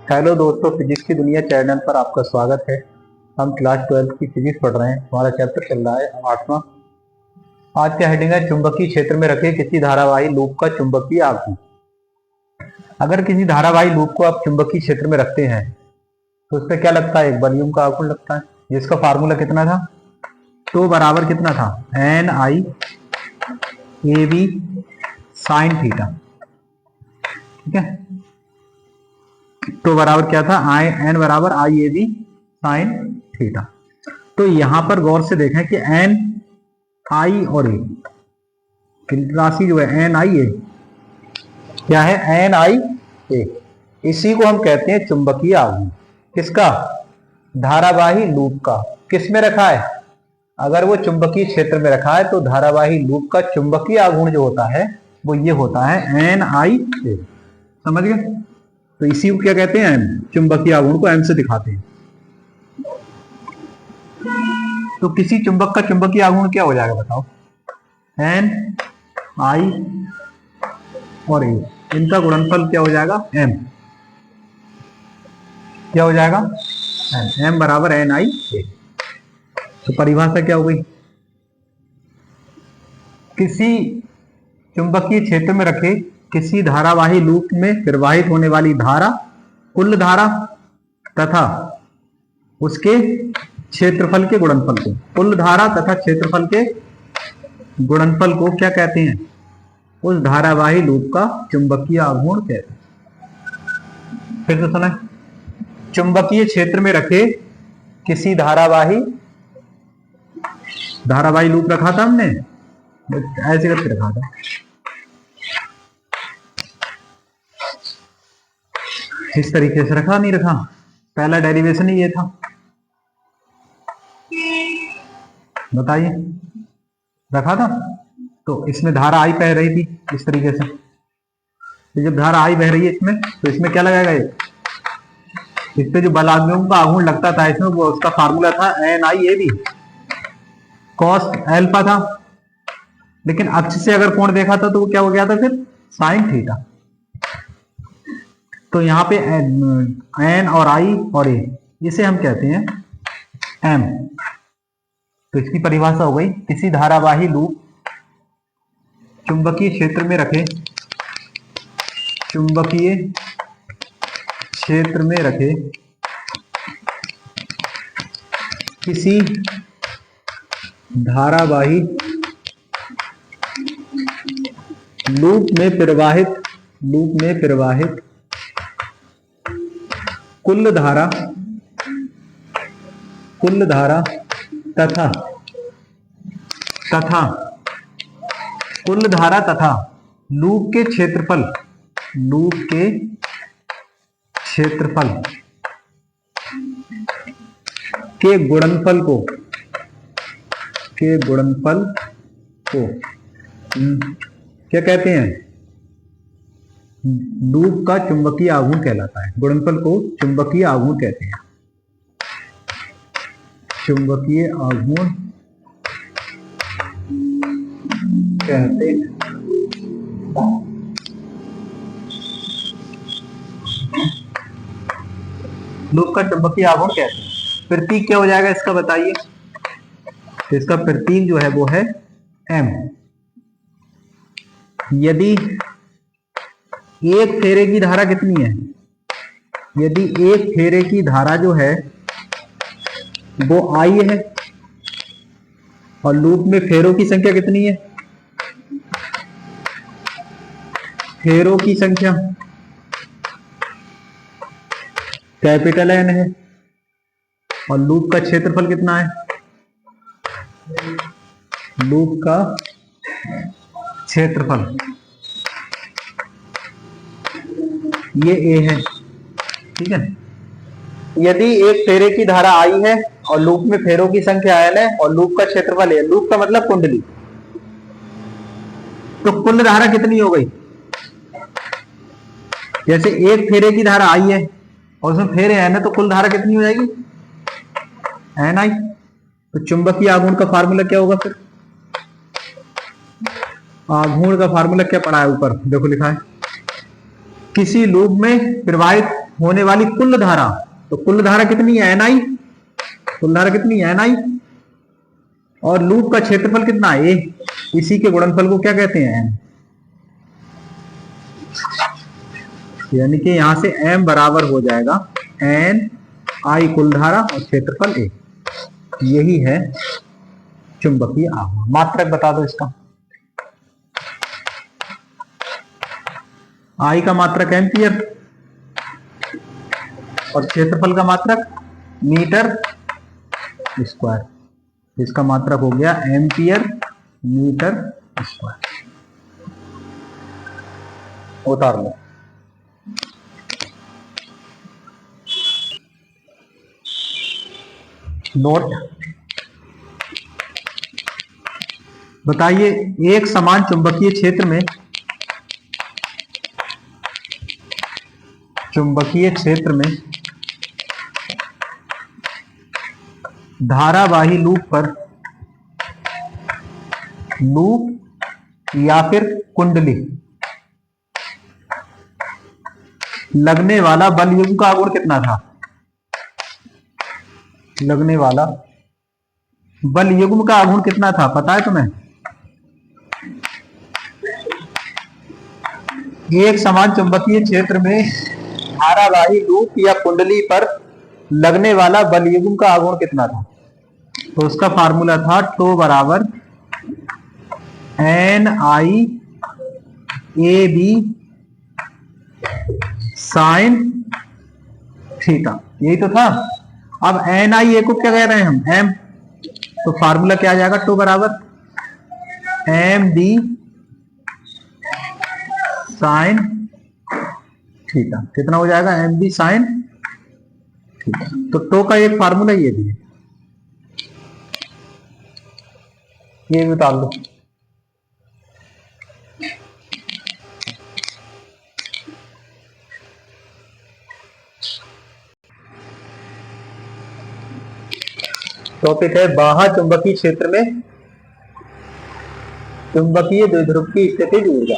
Hello दोस्तों, physics की दुनिया चैनल पर आपका स्वागत है। हम क्लास 12 की फिजिक्स पढ़ रहे हैं। हमारा चैप्टर चल रहा है 8वां। आज का हेडिंग है चुंबकीय क्षेत्र में रखे किसी धारावाही लूप का चुंबकीय आघूर्ण। अगर किसी धारावाही लूप को आप चुंबकीय क्षेत्र में रखते हैं तो उस पर क्या लगता है? एक वॉल्यूम का आघूर्ण लगता है, जिसका फार्मूला कितना था? तो बराबर कितना था? N I A B sine theta. ठीक है, तो बराबर क्या था? आई एन बराबर I A B sine theta. तो यहां पर गौर से देखें कि एन आई और ए राशि जो है एन आई ए क्या है? एन आई ए। इसी को हम कहते हैं चुंबकीय आघूर्ण। किसका? धारावाही लूप का। किस में रखा है? अगर वो चुंबकीय क्षेत्र में रखा है तो धारावाही लूप का चुंबकीय आघूर्ण जो होता है वो ये होता है एन आई ए। समझ गए? तो इसी को क्या कहते हैं? चुंबकीय आघूर्ण को एम से दिखाते हैं। तो किसी चुंबक का चुंबकीय आघूर्ण क्या हो जाएगा बताओ? एन आई और ए, इनका गुणनफल क्या हो जाएगा? एम। क्या हो जाएगा? एम बराबर एन आई ए। तो परिभाषा क्या हो गई? किसी चुंबकीय क्षेत्र में रखे किसी धारावाही लूप में प्रवाहित होने वाली धारा, कुल धारा तथा उसके क्षेत्रफल के गुणनफल को, कुल धारा तथा क्षेत्रफल के गुणनफल को क्या कहते हैं? उस धारावाही लूप का चुंबकीय आघूर्ण कहते हैं। फिर से सुना, चुंबकीय क्षेत्र में रखे किसी धारावाही लूप रखा था हमने, ऐसे करके रखा था। इस तरीके से रखा, नहीं रखा? पहला डेरिवेशन ही ये था। बताइए, रखा था? तो इसमें धारा आई बह रही थी इस तरीके से। तो जब धारा आई बह रही है इसमें, तो इसमें क्या लगाएगा? इस पे जो बलाग्यों का आघूर्ण लगता था इसमें, वो उसका फार्मूला था N I A B cos alpha था। लेकिन अक्ष से अगर कोण देखा था तो वो क्या हो गया था फिर? Sign theta. तो यहाँ पे एन और आई और ए, इसे हम कहते हैं एम। तो इसकी परिभाषा हो गई, किसी धारावाही लूप चुंबकीय क्षेत्र में रखे किसी धारावाही लूप में प्रवाहित कुल धारा तथा कुल धारा तथा लूप के क्षेत्रफल के गुणनफल को क्या कहते हैं? लूप का चुंबकीय आघूर्ण कहलाता है। गुणनफल को चुंबकीय आघूर्ण कहते हैं। चुंबकीय आघूर्ण कहते हैं। लूप का चुंबकीय आघूर्ण कहते हैं। प्रतीक क्या हो जाएगा इसका बताइए? तो इसका प्रतीक जो है वो है एम। यदि एक फेरे की धारा कितनी है? यदि एक फेरे की धारा जो है वो आई है और लूप में फेरों की संख्या कितनी है? फेरों की संख्या कैपिटल एन है और लूप का क्षेत्रफल कितना है? लूप का क्षेत्रफल ये ए है। ठीक है, यदि एक फेरे की धारा आई है और लूप में फेरों की संख्या एन है और लूप का क्षेत्रफल है, लूप का मतलब कुंडली, तो कुल धारा कितनी हो गई? जैसे एक फेरे की धारा आई है और उसमें फेरे एन है, तो कुल धारा कितनी हो जाएगी? एन आई। तो चुंबकीय आघूर्ण का फार्मूला क्या होगा फिर? आघूर्ण का फार्मूला क्या पढ़ा है ऊपर? देखो लिखा है, किसी लूप में प्रवाहित होने वाली कुल धारा, तो कुल धारा कितनी है, एन आई, कुल धारा कितनी है, एन आई, और लूप का क्षेत्रफल कितना है, ए, इसी के गुणनफल को क्या कहते हैं, एम। यानी कि यहां से m बराबर हो जाएगा एन आई कुल धारा और क्षेत्रफल ए। यही है चुंबकीय आघूर्ण। मात्रक बता दो इसका। आई का मात्रक एम्पियर और क्षेत्रफल का मात्रक मीटर स्क्वायर। इसका मात्रक हो गया एम्पियर मीटर स्क्वायर। उतार लो। नोट बताइए, एक समान चुंबकीय क्षेत्र में, चुंबकीय क्षेत्र में धारावाही लूप पर, लूप या फिर कुंडली लगने वाला बल युग्म का आघूर्ण कितना था, लगने वाला बल युग्म का आघूर्ण कितना था, पता है तुम्हें? एक समान चुंबकीय क्षेत्र में धारावाही लूप या कुंडली पर लगने वाला बल युग्म का आघूर्ण कितना था? तो उसका फार्मूला था टो बराबर N I A B sine theta, यही तो था। अब एन आई ए को क्या कह रहे हैं हम, एम, तो फार्मूला क्या आ जाएगा, टो बराबर एम डी साइन थीटा। कितना हो जाएगा, एम डी साइन थीटा। तो टो का एक फार्मूला ये भी है, ये भी उतार लो। टॉपिक है बाह्य चुंबकीय क्षेत्र में चुंबकीय द्विध्रुव की स्थितिज ऊर्जा।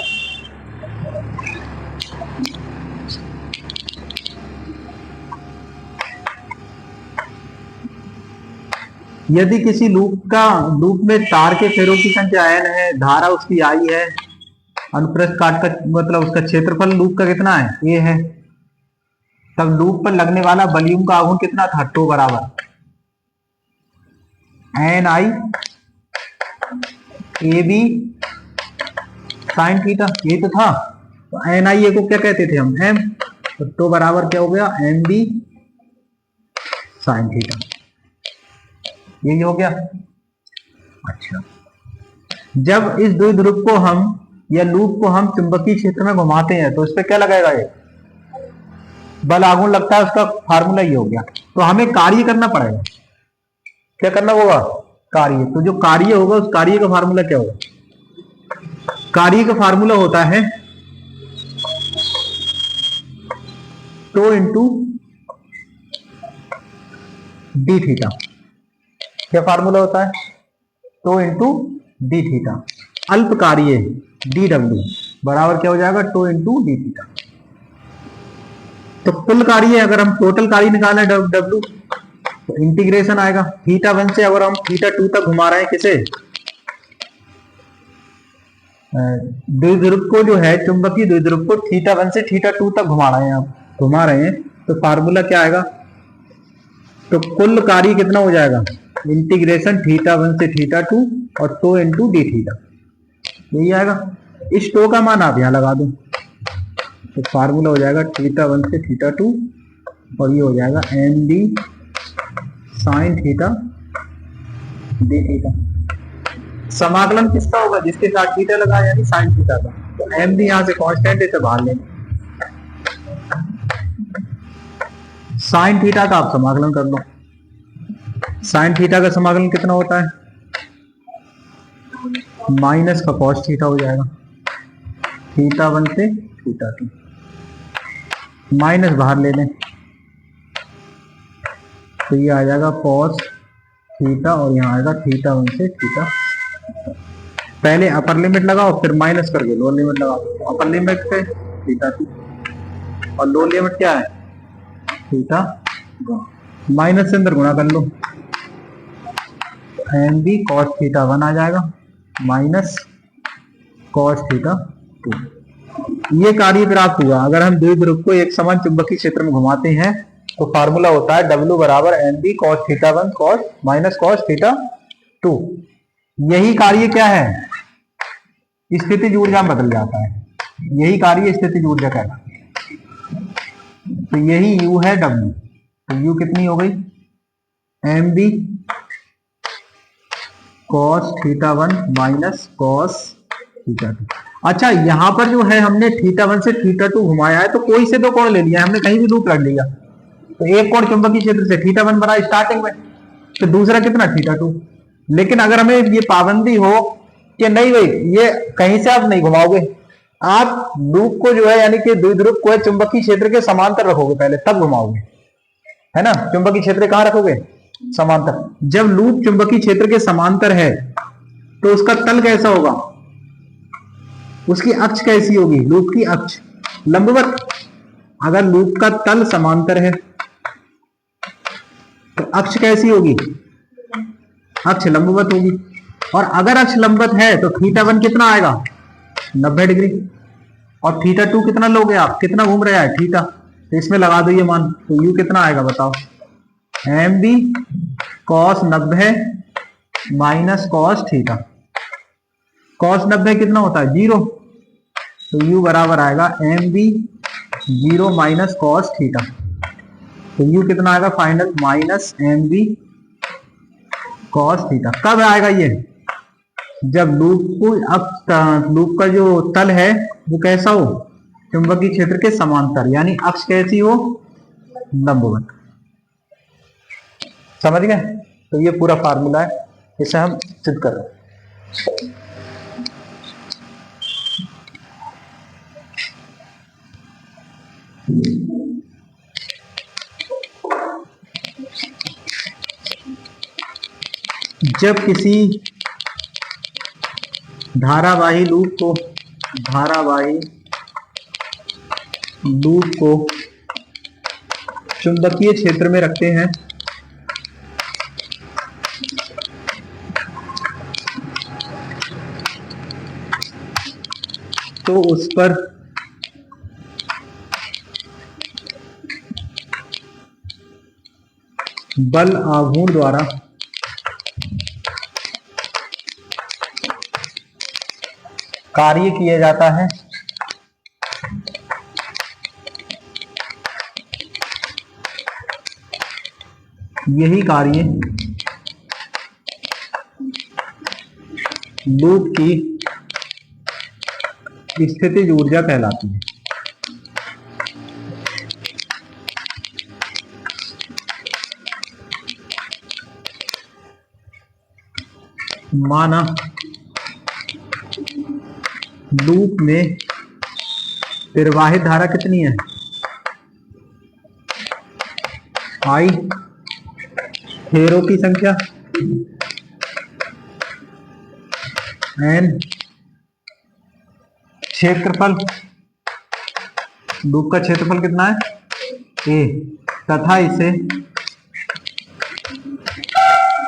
यदि किसी लूप में तार के फेरों की संख्या n है, धारा उसकी I है, अनुप्रस्थ काट का मतलब उसका क्षेत्रफल लूप का कितना है, a है, तब लूप पर लगने वाला बल युग्म का आघूर्ण कितना था, टो बराबर N I A B sine theta, ये तो था। तो एन आई ए को क्या कहते थे हम, एम, तो टो बराबर क्या हो गया, एम बी साइन थीटा, यही हो गया। अच्छा, जब इस द्विध्रुव को हम या लूप को हम चुंबकीय क्षेत्र में घुमाते हैं तो इस पे क्या लगाएगा, ये बल आघूर्ण लगता है, उसका फार्मूला ये हो गया। तो हमें कार्य करना पड़ेगा, क्या करना होगा, कार्य। तो जो कार्य होगा उस कार्य का फार्मूला क्या होगा, कार्य का फार्मूला होता है टो इंटू डी थीटा। क्या फार्मूला होता है, टो इंटू डी थीटा। अल्प कार्य डी डब्ल्यू बराबर क्या हो जाएगा, टो इंटू डी थीटा। तो कुल कार्य अगर हम टोटल कार्य निकालें डब्ल्यू, तो इंटीग्रेशन आएगा थीटा 1 से, अगर हम थीटा 2 तक घुमा रहे हैं किसे, द्विध्रुव को जो है चुंबकीय द्विध्रुव को थीटा 1 से थीटा 2 तक घुमा रहे हैं, तो फार्मूला क्या आएगा, तो कुल कार्य कितना हो जाएगा, इंटीग्रेशन थीटा 1 से थीटा 2 और टो इंटू डी थीटा, यही आएगा। इस टो का मान आप यहां लगा दो, तो फार्मूला हो जाएगा थीटा 1 से थीटा 2 और ये हो जाएगा M D sine theta D theta. समाकलन किसका होगा, जिसके साथ थीटा लगा, यानी साइन थीटा का। तो एम डी यहां से कांस्टेंट है, बाहर लेंगे, साइन थीटा का आप समाकलन कर लो। साइन थीटा का समाकलन कितना होता है, माइनस का कॉस थीटा हो जाएगा, थीटा 1 से थीटा 2, माइनस बाहर ले लें तो ये आ जाएगा कॉस थीटा और यहाँ आएगा थीटा 1 से थीटा। पहले अपर लिमिट लगाओ, फिर माइनस करके लोअर लिमिट लगाओ। अपर लिमिट पे थीटा 2 और लोअर लिमिट क्या है, थीटा माइनस से अंदर गुणा कर लो, एम बी कॉस थीटा 1 आ जाएगा माइनस कॉस थीटा 2। ये कार्य प्राप्त हुआ। अगर हम द्विध्रुव को एक समान चुंबकीय क्षेत्र में घुमाते हैं तो फार्मूला होता है W बराबर M B cos theta 1 cos minus cos theta 2। यही कार्य क्या है, स्थितिज ऊर्जा में बदल जाता है। यही कार्य स्थितिज ऊर्जा कहलाता है। तो यही U है W। तो U कितनी हो गई, M B cos theta 1 minus cos theta 2। अच्छा, यहां पर जो है हमने थीटा 1 से थीटा 2 घुमाया है, तो कोई से दो कोण ले लिया, हमने कहीं भी लूप रख लिया। तो एक कोण चुंबकीय क्षेत्र से थीटा 1 बना स्टार्टिंग में, तो दूसरा कितना थीटा 2। लेकिन अगर हमें ये पाबंदी हो कि नहीं भाई ये कहीं से आप नहीं घुमाओगे, आप लूप को जो है यानी कि द्विध्रुव को चुंबकीय क्षेत्र के समांतर रखोगे पहले, तब घुमाओगे, है ना। चुंबकीय क्षेत्र कहां रखोगे, समांतर। जब लूप चुंबकीय क्षेत्र के समांतर है तो उसका तल कैसा होगा, उसकी अक्ष कैसी होगी, लूप की अक्ष लंबवत। अगर लूप का तल समांतर है तो अक्ष कैसी होगी, अक्ष लंबवत होगी। और अगर अक्ष लंबवत है तो थीटा 1 कितना आएगा, 90 डिग्री। और थीटा 2 कितना लोगे आप, कितना घूम रहा है थीटा, तो इसमें लगा दो ये मान। तो यू कितना आएगा बताओ, M B cos 90 minus cos theta. Cos 90 कितना होता है, 0। तो यू बराबर आएगा M B 0 minus cos theta. तो यू कितना आएगा final, minus M B cos theta. कब आएगा ये, जब लूप को अब लूप का जो तल है वो कैसा हो, चुंबकीय क्षेत्र के समांतर, यानी अक्ष कैसी हो, लंबवत। समझ गए। तो ये पूरा फार्मूला है, इसे हम सिद्ध कर रहे हैं। जब किसी धारावाही लूप को चुंबकीय क्षेत्र में रखते हैं तो उस पर बल आघूर्ण द्वारा कार्य किया जाता है। यही कार्य लूप की स्थितिज ऊर्जा कहलाती है। माना लूप में प्रवाहित धारा कितनी है, आई, फेरों की संख्या एन, क्षेत्रफल, लूप का क्षेत्रफल कितना है ए, तथा इसे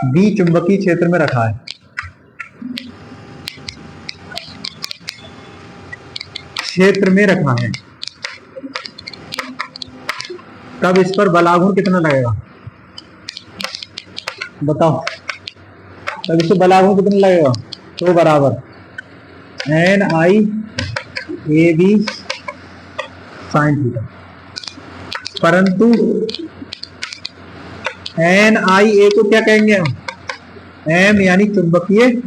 बी चुंबकीय क्षेत्र में रखा है। क्षेत्र में रखा है, तब इस पर बलाघूर्ण कितना लगेगा बताओ, तब इस पर बलाघूर्ण कितना लगेगा, तो बराबर N I A B sine theta. परंतु एन आई ए को क्या कहेंगे हम, एम यानी चुंबकीय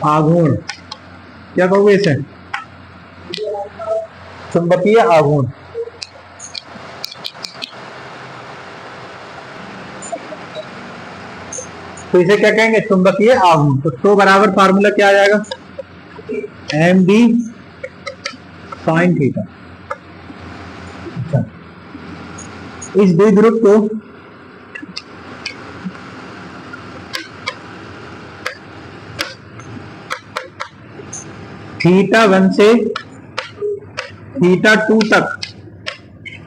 आघूर्ण, क्या कहोगे इसे, चुंबकीय आघूर्ण। तो इसे क्या कहेंगे, चुंबकीय आघूर्ण। तो बराबर फार्मूला क्या आ जाएगा, एम बी साइन थीटा। इस द्विध्रुव को थीटा 1 से थीटा 2 तक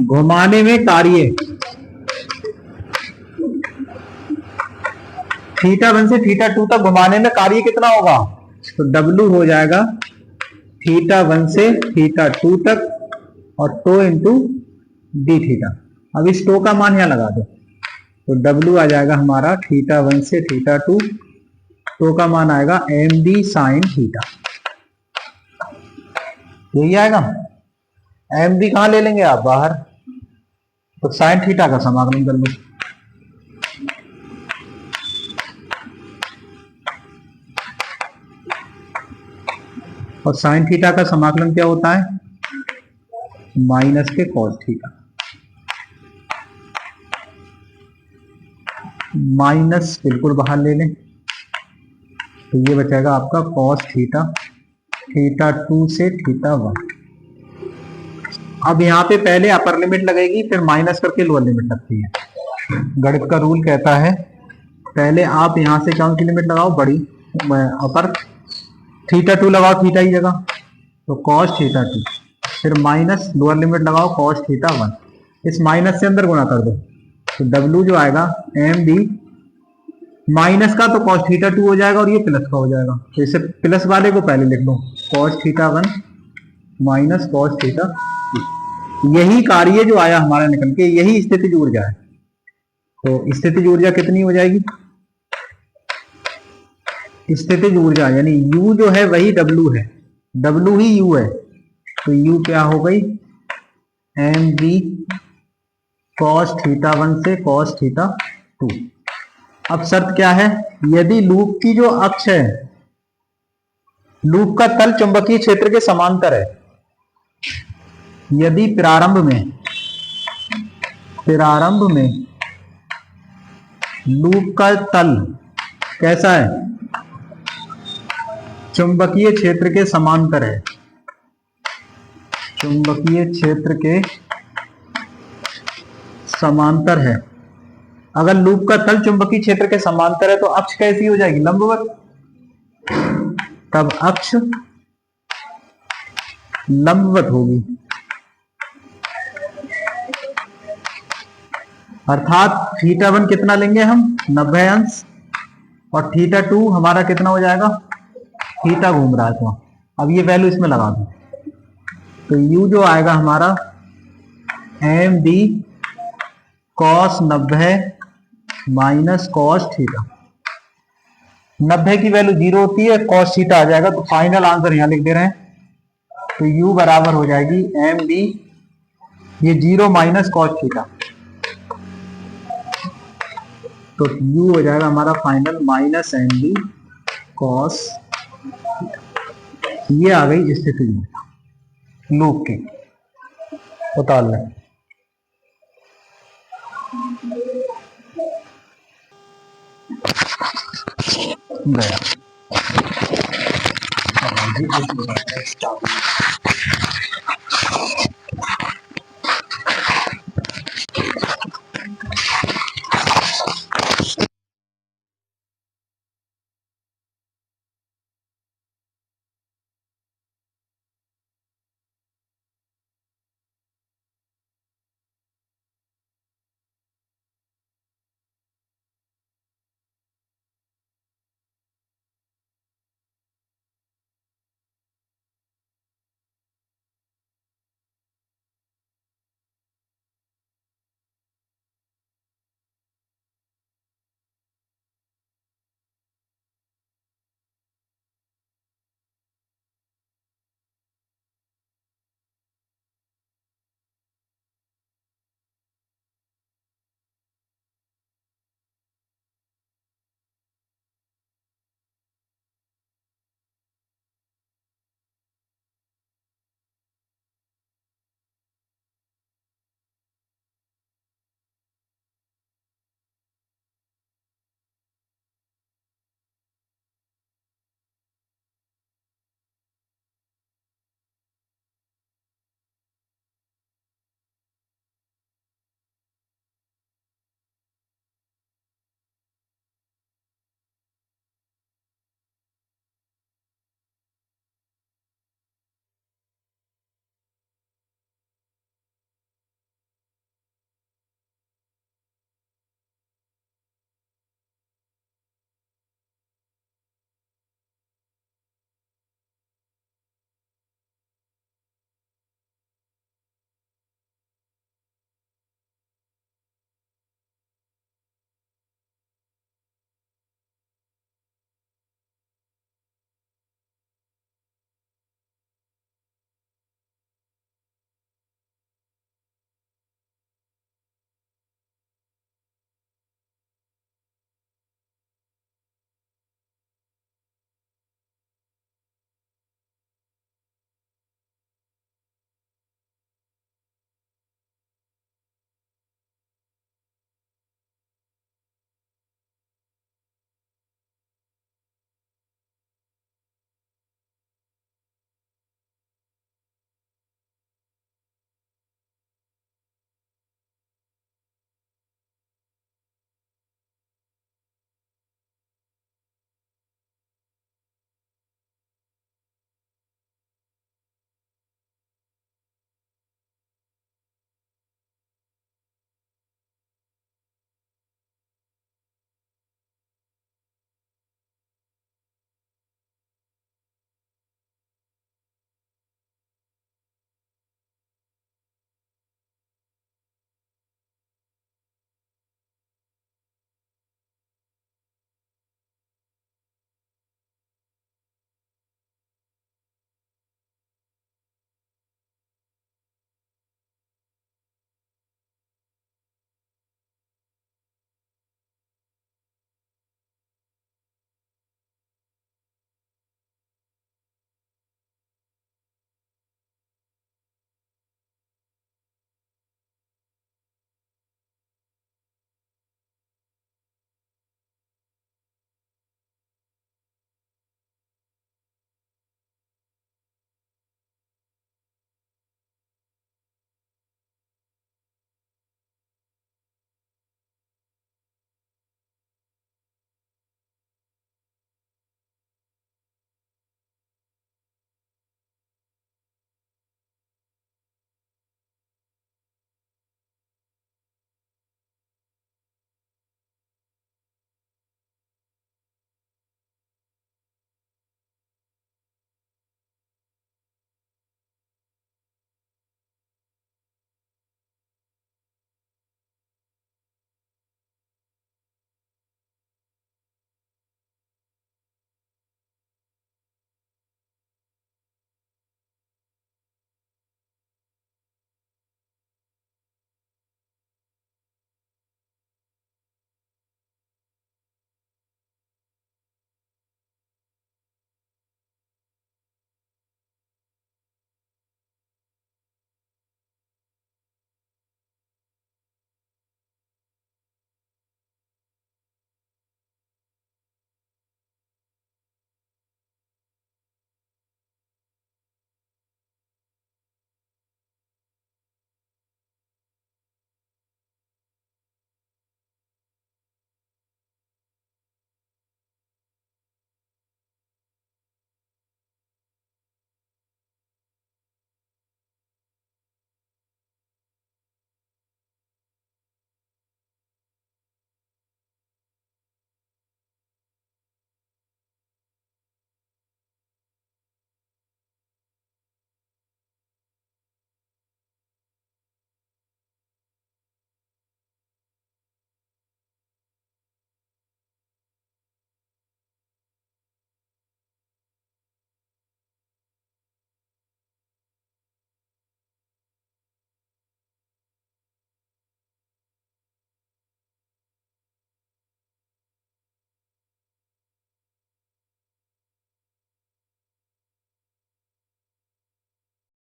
घुमाने में कार्य θ1 से θ2 तक घुमाने में कार्य कितना होगा? तो W हो जाएगा θ1 से θ2 तक और टो इंटू डी थीटा। अब इस टो का मान यहां लगा दो तो W आ जाएगा हमारा θ1 से θ2, टो का मान आएगा md साइन थीटा। यही आएगा। md कहां ले लेंगे आप? बाहर। तो साइन थीटा का समाकलन कर लो। और साइन थीटा का समाकलन क्या होता है? माइनस के कॉस थीटा। माइनस बिल्कुल बाहर ले लें तो ये बचेगा आपका कॉस थीटा, θ2 से θ1। अब यहाँ पे पहले अपर लिमिट लगेगी, फिर माइनस करके लोअर लिमिट लगती है। गणित का रूल कहता है पहले आप यहां से कौन सी लिमिट लगाओ? बड़ी अपर। θ2 लगाओ थीटा की जगह तो कॉस θ2, फिर माइनस लोअर लिमिट लगाओ कॉस θ1। इस माइनस से अंदर गुणा कर दो तो W जो आएगा md माइनस का तो कॉस θ2 हो जाएगा और ये प्लस का हो जाएगा। तो इसे प्लस वाले को पहले लिख लो, कॉस θ1 माइनस कॉस θ2। यही कार्य जो आया हमारा निकल के, यही स्थितिज ऊर्जा है। तो स्थितिज ऊर्जा कितनी हो जाएगी? स्थितिज ऊर्जा यानी U जो है वही W है, W ही U है। तो U क्या हो गई? md कॉस θ1 से कॉस θ2। अब शर्त क्या है? यदि लूप की जो अक्ष है, लूप का तल चुंबकीय क्षेत्र के समांतर है, यदि प्रारंभ में लूप का तल कैसा है? चुंबकीय क्षेत्र के समांतर है, चुंबकीय क्षेत्र के समांतर है। अगर लूप का तल चुंबकीय क्षेत्र के समांतर है तो अक्ष कैसी हो जाएगी? लंबवत। तब अक्ष लंबवत होगी, अर्थात θ1 कितना लेंगे हम? 90 अंश, और θ2 हमारा कितना हो जाएगा? थीटा घूम रहा है तो अब ये वैल्यू इसमें लगा दो तो U जो आएगा हमारा md cos 90 minus cos theta. 90 की वैल्यू 0 होती है, कॉस थीटा आ जाएगा। तो फाइनल आंसर यहां लिख दे रहे हैं। तो U बराबर हो जाएगी md, ये 0 माइनस कॉस थीटा, तो U हो जाएगा हमारा फाइनल माइनस md कॉस। ये आ गई स्थिति लूप की। उतार लें। गया।